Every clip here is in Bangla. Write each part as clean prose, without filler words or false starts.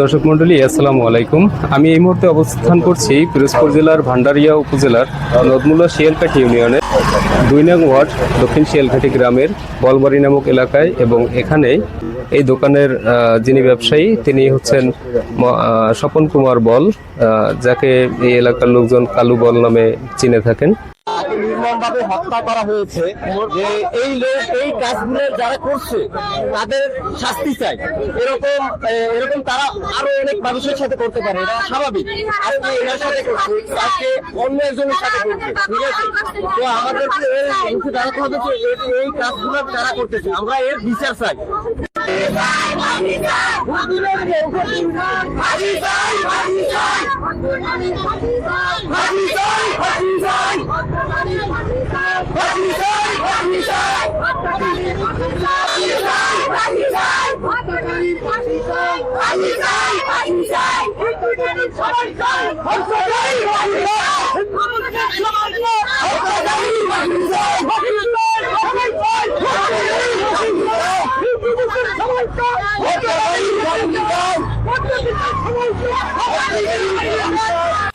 দর্শক মন্ডলী, আসসালামু আলাইকুম। আমি এই মুহূর্তে অবস্থান করছি পিরোজপুর জেলার ভান্ডারিয়া উপজেলার নদমুলা শিয়ালকাঠি ইউনিয়নের ২ নং ওয়ার্ড দক্ষিণ শিয়ালকাঠি গ্রামের বলবাড়ি নামক এলাকায়, এবং এখানে এই দোকানের যিনি ব্যবসায়ী তিনি হচ্ছেন স্বপন কুমার বল, যাকে এই এলাকার লোকজন কালু বল নামে চিনে থাকেন। নির্মমভাবে হত্যা করা হয়েছে। যে এই লোক এই কাজগুলো যারা করছে তাদের শাস্তি চাই। এরকম তারা আরো অনেক মানুষের সাথে করতে পারে, এটা স্বাভাবিক। আজকে এনার সাথে করছে, আজকে অন্য একজনের সাথে করছে, ঠিক আছে? তো আমাদেরকে দাঁড়াতে হবে যে এই কাজগুলো যারা করতেছে আমরা এর বিচার চাই।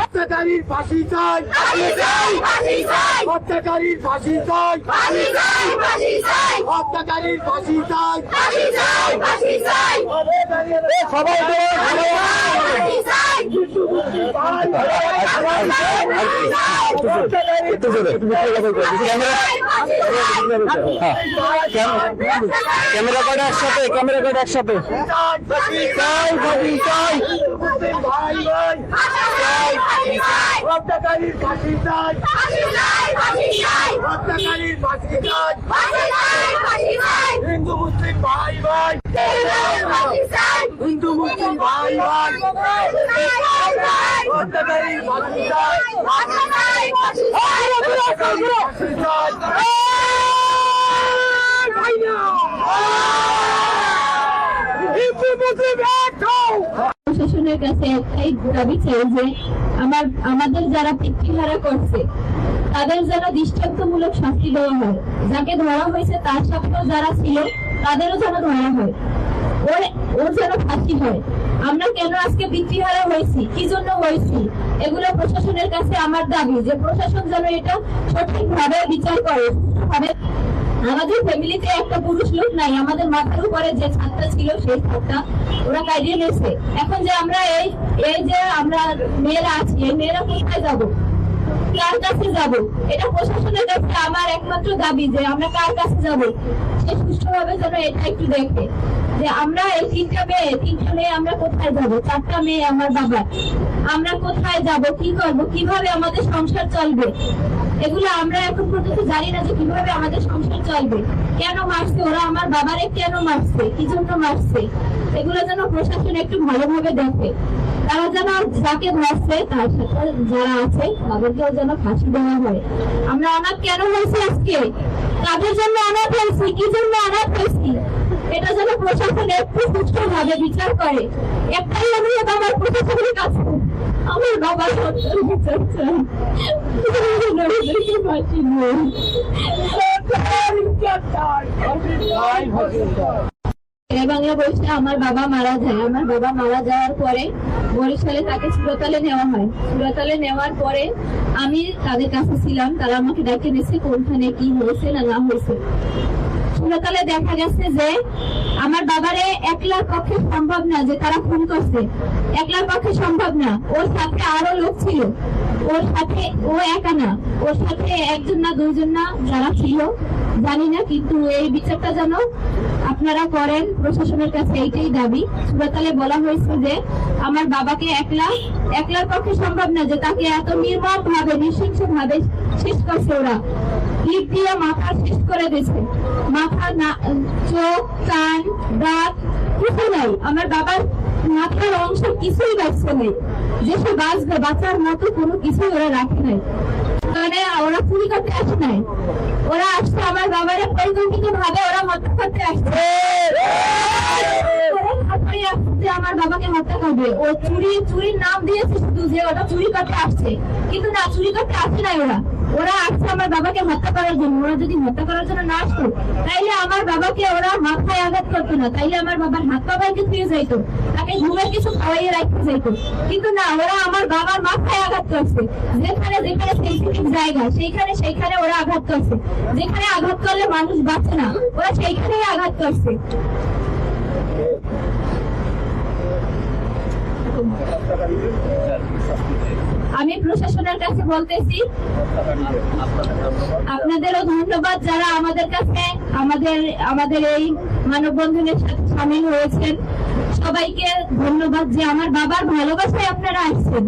হত্যাকারীর ফাঁসি চাই, হত্যাকারীর ফাঁসি চাই, হত্যাকারীর ফাঁসি চাই, সবাই ক্যামেরা কার্ড একসাথে, ক্যামেরা কার্ড একসাথে। হত্যাকারীর ফাঁসি চাই, হত্যাকারীর ফাঁসি চাই, হিন্দু মুসলিম ভাই ভাই, হিন্দু মুসলিম ভাই ভাই, হত্যাকারীর ফাঁসি চাই, প্রশাসনের কাছে একটাই দাবি চাই যে আমাদের যারা পিতৃহারা করছে তাদের যেন দৃষ্টান্তমূলক শাস্তি দেওয়া হয়। যাকে ধরা হয়েছে তার সাথেও যারা ছিল তাদেরও যেন ধরা হয়, ওর যেন ফাঁসি হয়। আমরা কেন আজকে পিতৃহারা হয়েছি, কি জন্য হয়েছি, এগুলো প্রশাসনের কাছে আমার দাবি যে প্রশাসন যেন এটা সঠিকভাবে বিচার করে। আমাদের ফ্যামিলিতে একটা পুরুষ লোক নাই, আমাদের মাথার উপরে যে ছাদটা ছিল সেই ছাদটা ওরা কাটিয়ে নিয়েছে। এখন যে আমরা এই যে আমরা মেয়েরা আছি, এই মেয়েরা কোথায় যাবো, কার কাছে যাব? এটা প্রশাসনের কাছে আমার একমাত্র দাবি যে আমরা কার কাছে যাব, সে সুষ্ঠুভাবে যেন এটা একটু দেখে যে আমরা এই তিনটা মেয়ে আমরা কোথায় যাব, 4টা মেয়ে আমার বাবার, আমরা কোথায় যাব, কি করব, কিভাবে আমাদের সংসার চলবে, এগুলো আমরা এখন পর্যন্ত জানি না যে কিভাবে আমাদের সংসার চলবে। কেন মারছে ওরা, আমার বাবারে কেন মারছে, কি জন্য মারছে, এগুলো যেন প্রশাসন একটু ভালোভাবে দেখে। তারা যেন যাকে ধরছে তার সাথে যারা আছে তাদেরকেও যেন ফাঁসি দেওয়া হয়। আমরা অনাথ কেন হয়েছি আজকে, তাদের জন্য অনাথ হয়েছি, কি জন্য অনাথ হয়েছি, এটা যেন প্রশাসন একটু সুষ্ঠুভাবে বিচার করে। একটাই অনুরোধ আমার প্রশাসনের কাছে, আমার বাবার সন্তান বিচার চাই। বাংলা বলছে আমার বাবা মারা যায়। আমার বাবা মারা যাওয়ার পরে বরিশালে তাকে সুরতালে নেওয়া হয়। সুরতালে নেওয়ার পরে আমি তাদের কাছে ছিলাম, তারা আমাকে ডেকে নিয়েছে কোনখানে কি হয়েছে না না হয়েছে। সুরতালে দেখা গেছে যে আমার বাবারে একলার পক্ষে সম্ভব না, যে তারা খুন করছে একলার পক্ষে সম্ভব না, ওর সাথে আরো লোক ছিল, ওর সাথে ও একা না, ওর সাথে একজন না দুইজন না যারা ছিল জানি না, কিন্তু এই বিচারটা যেন আপনারা করেন। প্রশাসনের কাছে এইটাই দাবি। সুরতালে বলা হয়েছে যে আমার বাবাকে একলার পক্ষে সম্ভব না, যে তাকে এত নির্মম ভাবে নৃশংস ভাবে শেষ করছে ওরা, ইট দিয়ে মাথা শেষ করে দিয়েছে, মাথা চোখ কান দাঁত কিছু নাই, আমার বাবার মাথার অংশ কিছুই বাঁচছে নেই, যে সে বাঁচবে বাঁচার মতো কোনো কিছুই ওরা রাখে নাই। মানে ওরা চুরি করতে আসে নাই, ওরা আসছে আমার বাবারে পরিকল্পিত ভাবে ওরা হত্যা করতে আসছে। আমার বাবাকে হত্যা করবে, ও চুরির নাম দিয়েছে শুধু যে ওটা চুরি করতে আসছে, কিন্তু না, চুরি করতে আসছে না, ওরা ওরা আসছে আমার বাবাকে হত্যা করার জন্য। ওরা যদি হত্যা করার জন্য না আসতো তাইলে আমার বাবাকে ওরা মাথায় আঘাত করতো না, তাইলে আমার বাবার হাত পা ভাঙে দিয়ে যাইতো, তাকে ঘুমের কিছু খাওয়াইয়ে রাখতে যাইতো। কিন্তু না, ওরা আমার বাবার মাথায় আঘাত করছে। যেখানে যেখানে সেন্সিটিভ জায়গা সেইখানে ওরা আঘাত করছে। যেখানে আঘাত করলে মানুষ বাঁচে না, ওরা সেইখানেই আঘাত করছে। আমি প্রশাসনের কাছে বলতেছি, আপনাদেরও ধন্যবাদ যারা আমাদের কাছে আমাদের এই মানববন্ধনের সাথে সামিল হয়েছেন। সবাইকে ধন্যবাদ যে আমার বাবার ভালোবাসায় আপনারা আসছেন,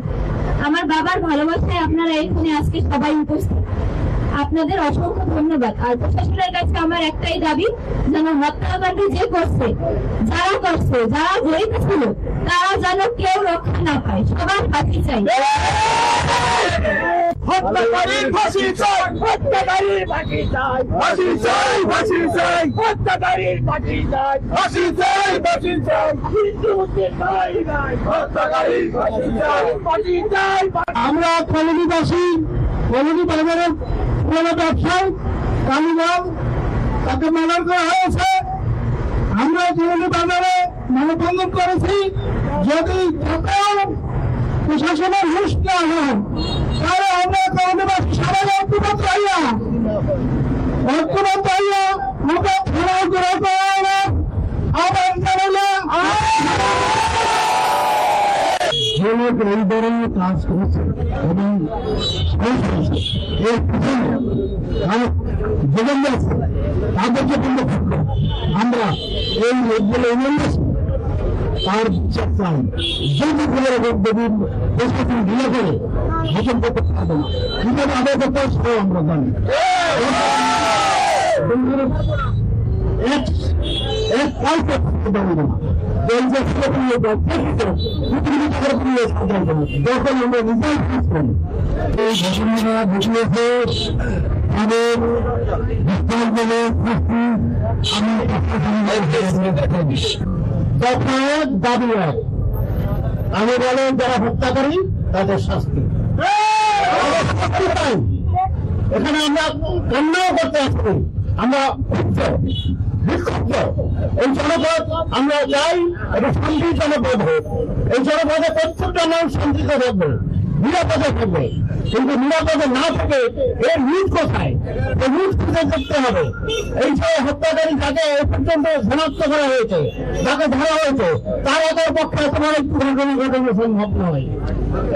আমার বাবার ভালোবাসায় আপনারা এখানে আজকে সবাই উপস্থিত। আপনাদের অসংখ্য ধন্যবাদ। আর প্রশাসনের কাছে আমার একটাই দাবি, যেন হত্যাকাণ্ড যে করছে, যারা জড়িত ছিল, তারা যেন কেউ রক্ষা না পায়, সবার ফাঁসি চাই। হত্যাকারীর ফাঁসি চাই, হত্যাকারীর ফাঁসি চাই, ফাঁসি চাই, ফাঁসি চাই, হত্যাকারীর ফাঁসি চাই, ফাঁসি চাই, ফাঁসি চাই, কিন্তু নাই নাই, হত্যাকারীর ফাঁসি চাই, ফাঁসি চাই। আমরা কলোনিবাসী, কলোনি বাজারের পুরোনো ব্যবসায়ী কালীগঞ্জ, তাকে মার্ডার করা হয়েছে। আমরা কলোনি বাজারে মানববন্ধন করেছি। যদি তাকেও প্রশাসনের হুঁশ না হয় তাহলে আমরা কলোনিবাসী সবাই ঐক্যবদ্ধ হইয়া আমরা থানায় গ্রহণ করা আহ্বান জানালে যে লোক এই ধরনের কাজ করেছে এবং এর পিছনে জীবন আছে তাদেরকে বন্ধ থাকবে। আমরা এই লোকগুলো তার বিচার চাই। যদি প্রশাসন ঢিলে করে শাসন করতে পারবে না, কিন্তু আমাদের করতে আমরা জানি যখন আমরা নিজেই এই ঘটনারা ঘটিয়েছে তাদের দাবি হয়। আমি বলেন যারা হত্যাকারী তাদের শাস্তি পাই। এখানে আমরা কান্নাও করতে আসছি, আমরা এই জনপদ আমরা চাই এটা শান্তির জনপদ হোক। এই জনপদে প্রত্যেকটা মানুষ শান্তিতে থাকবে, নিরাপদে থাকবে। কিন্তু নিরাপদে না থাকে এর রুট কোথায়, এই রুট খুঁজে দেখতে হবে। এই যে হত্যাকারী যাকে এ পর্যন্ত শনাক্ত করা হয়েছে, যাকে ধরা হয়েছে, তার ওদের পক্ষে তোমার একটু ঘটনা সম্ভব নয়।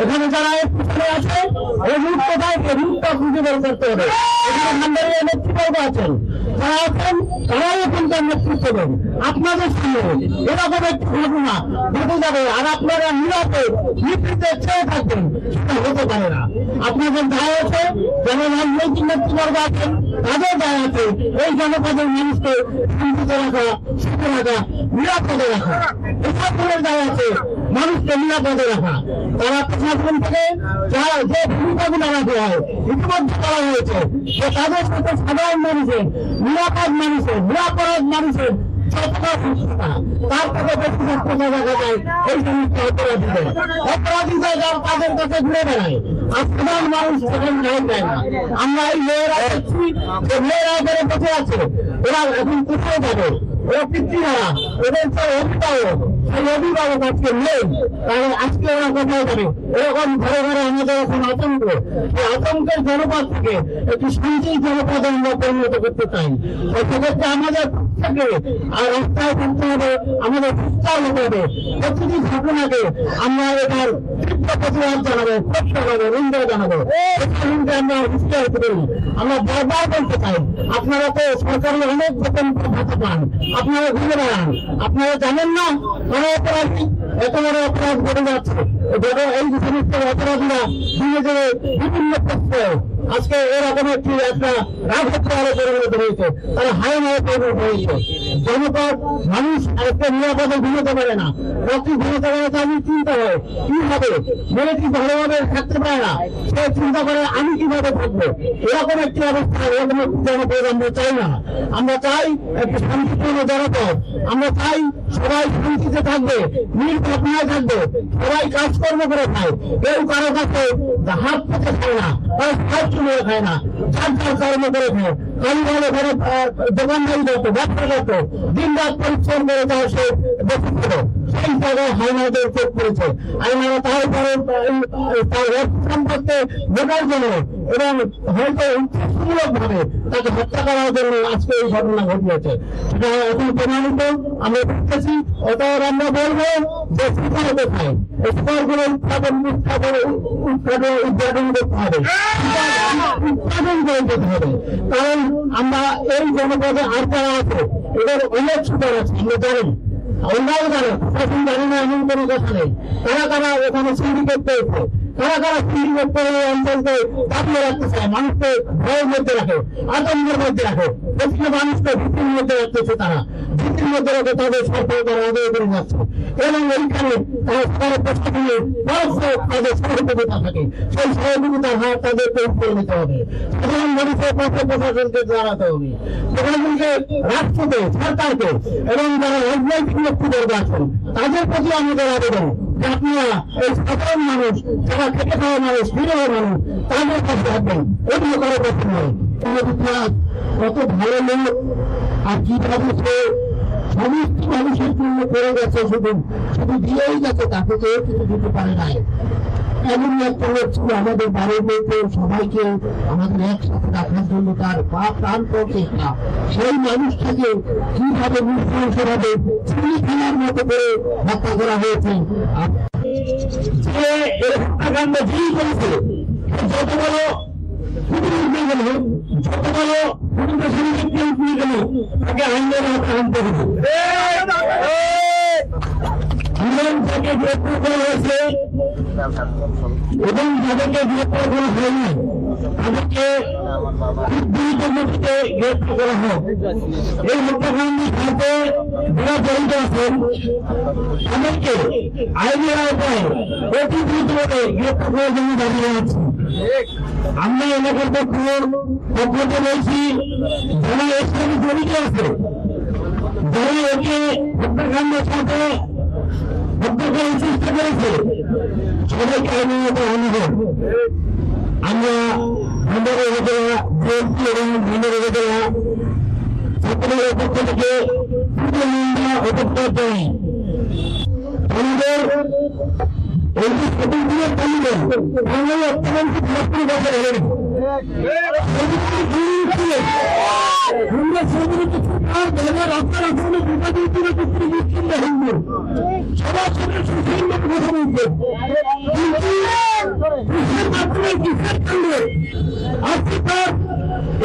এখানে যারা এর পিছনে আছে এই রুট কোথায়, এই রুটটা খুঁজে বের করতে হবে। এখানে ভান্ডারিয়া নেতৃত্ব আছেন, যারা আছেন তারাই কিন্তু নেতৃত্ব দেন। আপনাদের সামনে এরকম একটি ঘটনা ঘটে যাবে আর আপনারা নিরাপদ নিবৃত্তে চেয়ে থাকবেন, সেটা হতে পারে না। আপনাদের দায় আছে, যেমন রাজনৈতিক নেতৃবর্গ আছেন তাদের দায় আছে এই জনপদের মানুষকে শান্তিতে রাখা, সুখে রাখা, নিরাপদে রাখা। প্রশাসনের দায় আছে মানুষকে নিরাপদে রাখা। তারা প্রশাসন থেকে যে ভূমিকাগুলো রাখা হয় ইতিমধ্যে করা হয়েছে, যে তাদের সাথে সাধারণ মানুষের, নিরাপদ মানুষের, নিরাপরাধ মানুষের তার থেকে বেশি দেখা যায় এই সমস্ত অপরাধীদের তাদের কাছে ঘুরে বেড়ায় আর সাধারণ মানুষ সেখানে ন্যায় দেয় না। আমরা এই মেয়েরা দেখছি যে মেয়েরা এখানে বসে আছে, ওরা এখন কোথায় যাবে? ওরা পিতৃহারা, ওদের যে অভিভাবক, সেই অভিভাবক আজকে নেই, তাহলে আজকে ওরা কোথায় যাবে? এরকম ঘরে ঘরে আমাদের এখন আতঙ্ক। এই আতঙ্কের জনপদ থেকে একটি শান্তির জনপদে আমরা পরিণত করতে চাই। সেক্ষেত্রে আমাদের থেকে আর রাস্তায় থাকতে হবে, আমাদের চিৎকার হতে হবে। প্রতিটি ঘটনাকে আমরা এটার তীব্র প্রতিবাদ জানাবো, প্রশ্ন জানাবো, নিন্দা জানাবো। আমরা উৎসাহিত করি। আমরা বারবার বলতে চাই, আপনারা তো সরকারি অনেক বেতন ভাতা পান, আপনারা ঘুরে বেড়ান, আপনারা জানেন না কোন অপরাধী এত বড় অপরাধ ঘটে যাচ্ছে। এই সমস্ত অপরাধীরা ধীরে ধীরে বিভিন্ন ক্ষেত্রে আজকে এরকম একটা রাজত্ব পরিণত হয়েছে, তারা হাইওয়ে পরিণত হয়েছে। জনপদ মানুষ একটা নিরাপদে ঘুমোতে পারে না, রাত্রি ঘুমোতে পারে, তাদের চিন্তা হয় কি হবে, মেয়েটি ভালোভাবে থাকতে পারে না, সে চিন্তা করে আমি কিভাবে থাকবো। এরকম একটি অবস্থা, এরকম একটি জনপদ আমরা চাই না। আমরা চাই একটি শান্তিপূর্ণ জনপদ। আমরা চাই সবাই শান্তিতে থাকবে, নির্বিঘ্নে থাকবে, সবাই কাজকর্ম করে খায়, কেউ কারো কাছে হাত পেতে খায় না, কারো সাহায্য করে খায় না, যার যার কর্ম করে খায়। কারো ভালো ঘরে দোকানদারি করতো, ব্যবসা করতো, দিন রাত পরিশ্রম করে তাও সে বেঁচে ছিল, সেই জায়গায় হাইনাদের চোখ পড়েছে। হাইনারা তারপরে তার অর্থ সম্পর্কে বোঝার জন্য এবং হয়তো উদ্দেশ্যমূলক ভাবে তাকে হত্যা করার জন্য আজকে এই ঘটনা ঘটিয়েছে। সেটা এখন প্রমাণিত আমরা দেখতেছি। অতএব আমরা বলবো যে শিকার কোথায়, এই শিকারগুলো উৎপাদন উদ্ঘাটন করতে হবে, উৎপাদন করে যেতে হবে। কারণ আমরা এই জনপদে আর যারা আছে এদের অনেক শিকার আছে, আমরা জানি, অন্যায় জানে, প্রশাসন জানে না এমন কোনো কথা নেই। কারা কারা ওখানে সিন্ডিকেট পেয়েছে, কারা কারা সিন্ডিকেট করে এই অঞ্চলকে দাবিয়ে রাখতে চায়, মানুষকে ভয়ের মধ্যে রাখে, আতঙ্কের মধ্যে রাখে, প্রতিটা মানুষকে ভীতির মধ্যে রাখতেছে, তারা ভীতির মধ্যে রাখে তাদের সরকার তারা আদায় করে যাচ্ছে। এবং এইখানে তারা প্রশাসনের তাদের সহযোগিতা থাকে, সেই সহযোগিতার হাত তাদেরকে উপরে নিতে হবে। সাধারণ মানুষের পক্ষে প্রশাসনকে দাঁড়াতে হবে, প্রশাসনকে, রাষ্ট্রকে, সরকারকে এবং যারা রাজনৈতিক ব্যক্তিবর্গ আছেন তাদের প্রতি আমাদের আবেদন যে আপনারা এই সাধারণ মানুষ, যারা খেটে খাওয়া মানুষ, নিরীহ মানুষ, তাদের কাছে থাকবেন, এগুলো করার কথা নয়। কত ভালো লোক আর কিভাবে সে সমস্ত মানুষের জন্য করে গেছে, শুধু শুধু দিয়েই গেছে, তাকে কেউ কিছু দিতে পারে নাই। এমন একটা লোক ছিল আমাদের বাড়ির মধ্যে সবাইকে আমাদের একসাথে রাখার জন্য তার প্রাণপণ চেষ্টা। সেই মানুষটাকে কিভাবে নৃশংসভাবে চুরি খেলার মতো করে হত্যা করা হয়েছে। যে এই হত্যাকাণ্ড যিনি করেছে, যত বড় যত বড় গেল তাকে আইনের হাতে আনতে হবে। তাকে গ্রেপ্তার করা হয়েছে এবং যাদেরকে গ্রেপ্তার করা হয়নি তাদেরকে দ্রুত গতিতে গ্রেপ্তার করা হোক। এই হত্যাকাণ্ডের সাথে যারা জড়িত আছেন তাদেরকে আইনের আওতায় অতি দ্রুত গ্রেপ্তার করার জন্য দাবি জানাচ্ছি। আমরা এলাকার পক্ষে বলছি, যারা এর সাথে জড়িত আছে, যারা একে হত্যাকাণ্ডের সাথে হত্যা করার চেষ্টা করেছে, সবাইকে আইনের আওতায় আনা হোক। আমরা ভান্ডার উপজেলা বিএনপি এবং ভান্ডার উপজেলা ছাত্রদের পক্ষ থেকে নিন্দা অপপ্রচার জানাই। আমাদের এই যে স্বতন্ত্রের তালিকা বাংলায় অত্যন্ত সক্রিয় বছর হলেন আপনারা হিন্দু সবার সঙ্গে সুশীল কথা বলছেন, আজকে তার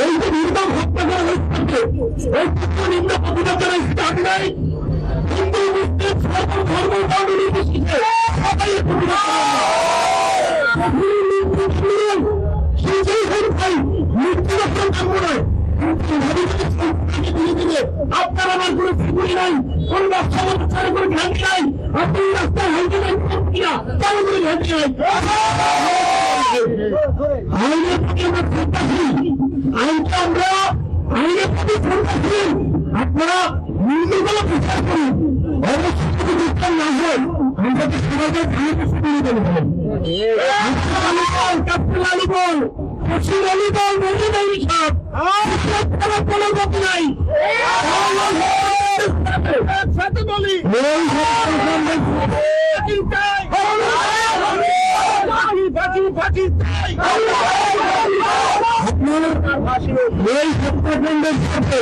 এই যে নির্মম হত্যা করা হচ্ছে এই নিম্ন প্রতিবাদ করা দাবি নাই। হিন্দু মুসলিম সকল ধর্ম নির্বিশেষে সবাই আপনার আমার কোনো ফিগুরি নাই, কোন ব্যবসা ব্যবসার কোনো ঘাঁটি নাই, আপনি রাস্তায় হাইতে নাই কিনা তার কোনো ঘাঁটি নাই। আইনের প্রতি আমরা শ্রদ্ধাশীল, আইনকে আমরা আইনের প্রতি শ্রদ্ধাশীল। আপনারা নির্মূল বিচার করুন, অবশ্যই যদি বিচার না হয় আমরা তো সমাজের ধারণা শুনে দেবো। আলিবল খুশির আলিবল মনে নেই সব কোনো গতি নাই। সাথে বলি এই হত্যাকাণ্ডের সাথে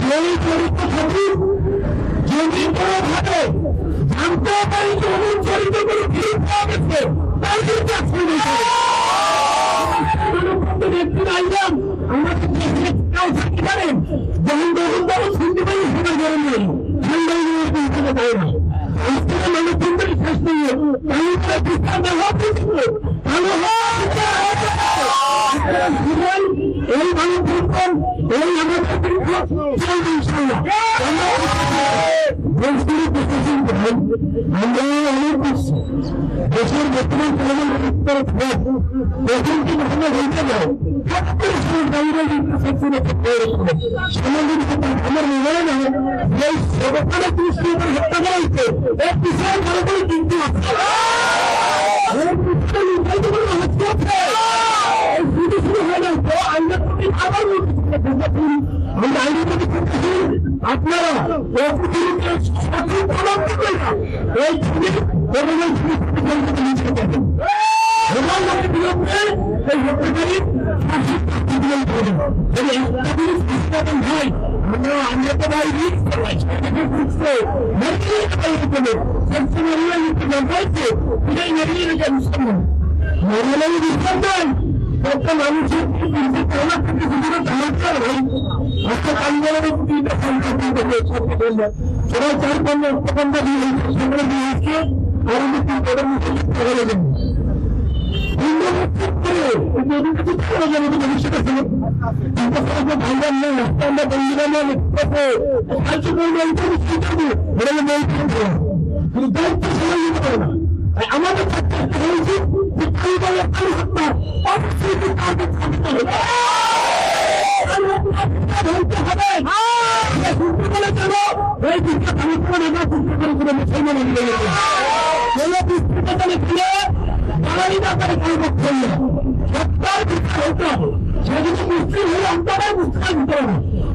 যেই জড়িত থাকুন, যদি কোনোভাবে জানতে পারি যে অমন জড়িত কোনো ফিরে পাওয়া গেছে তার কিন্তু অ্যাকশন নিতে হবে। ব্যক্তির আইলাম আমাকে কেউ থাকতে পারেন যখন তখন তখন শুনতে পারি সবাই গরম নেই ঠান্ডায় পৌঁছাতে পারে না। আজকে মানুষ চিন্তা শেষ নিয়ে এই মানুষ এই আমাদের আমরা অনেক করছে দেশের বর্তমান চলমান উত্তর প্রথম কি ভালো হইতে যায় সামাজিক আমার মনে হয় যে সরকারের দৃষ্টি হত্যা করা হচ্ছে এক বিশাল বড় করে কিন্তু আপনারা একটা মানুষের আজকে আন্দোলনের সবাই 4-5 উপকণ্ঠা দিয়ে সংগ্রহ দিয়েছে আর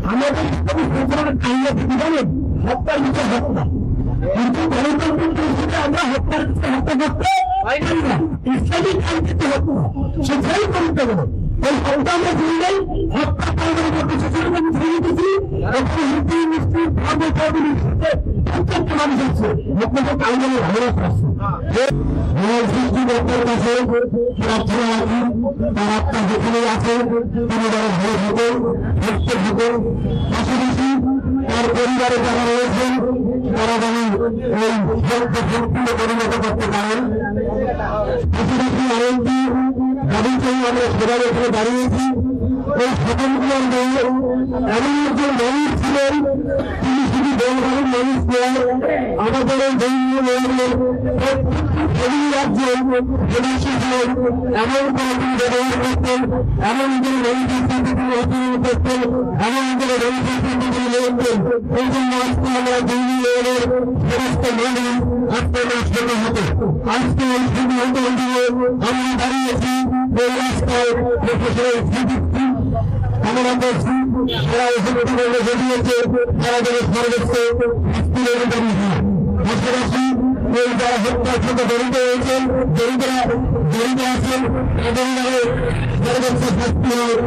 আমাদের হত্যার বিচার হত্যা কিন্তু গণতন্ত্র আমরা হত্যার হত্যা করতে ইসলামিক আইনকে হত্যা সেটাই করতে হবে এই হত্যা আমরা করলেই হত্যা করার মধ্যে সেখানে আমি ফিরে দিচ্ছি হিন্দু মুসলিম ধর্ম প্রত্যেকটা মানুষ আছে আপনাদের আইনের ভালো আছে সৃষ্টিকর্তার কাছে প্রার্থনা আছি তার আত্মা যেখানে আছে তিনি যারা ভালো থাকুন সুস্থ থাকুন পাশাপাশি তার পরিবারে যারা রয়েছেন তারা যেন এই সম্পূর্ণ পরিণত করতে পারেন পাশাপাশি আরেকটি দাবিতেই আমরা সবাই এখানে দাঁড়িয়েছি এই স্বতন্ত্র এমন একজন মানুষ ছিলেন তিনি শুধু বেঙ্গলের মানুষ নয় আমাদের এই রাজ্যে ছিলেন এমন কয়েকজন ব্যবহার করতেন এমন করে মানুষের করতেন এমন করে মানুষের লেনতেন এই জন্য আজকে আমরা সমস্ত মানুষ আজকে নষ্ট হতো আজকে এই সিদ্ধান্ত আমরা দাঁড়িয়েছি এই রাস্তায় আমরা দেখছি তারা এখানে বেরিয়েছে তারা যেন সর্বোচ্চ স্কুলের পাশাপাশি এই যারা হত্যার সাথে জড়িত হয়েছেন জড়িত আছেন তাদের সর্বোচ্চ শাস্তি হয়